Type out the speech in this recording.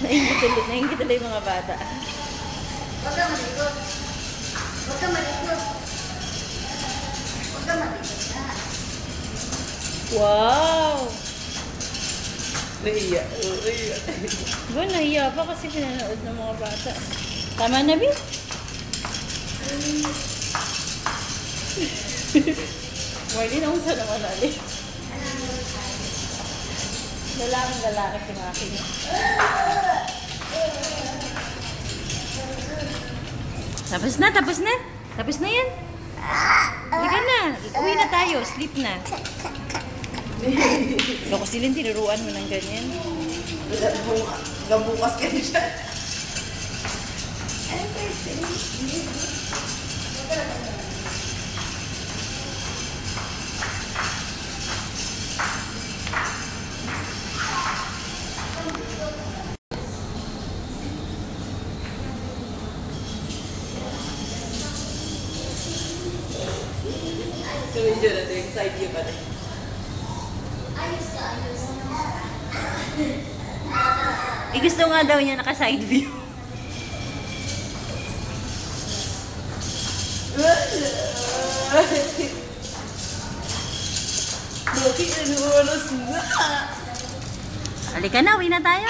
Naingit tuloy yung mga bata. Huwag ka malikot. Huwag ka malikot. Huwag ka malikot na. Wow! Nahiya. Ba, nahiya pa kasi pinanood ng mga bata. Tama na, Bi? Marlene, ako saan naman ulit? Lalaking si Maki. Tapos na. Tapos na yan. Halika na. Uwi na tayo. Sleep na. Loko silin, tinuruan mo ng ganyan. Gabukas ka niya siya. So, medyo na yung side view pa rin. Ayos ka, ayos. Gusto nga daw niya naka-side view. Bakit ano oras na? Halika na, uwi na tayo.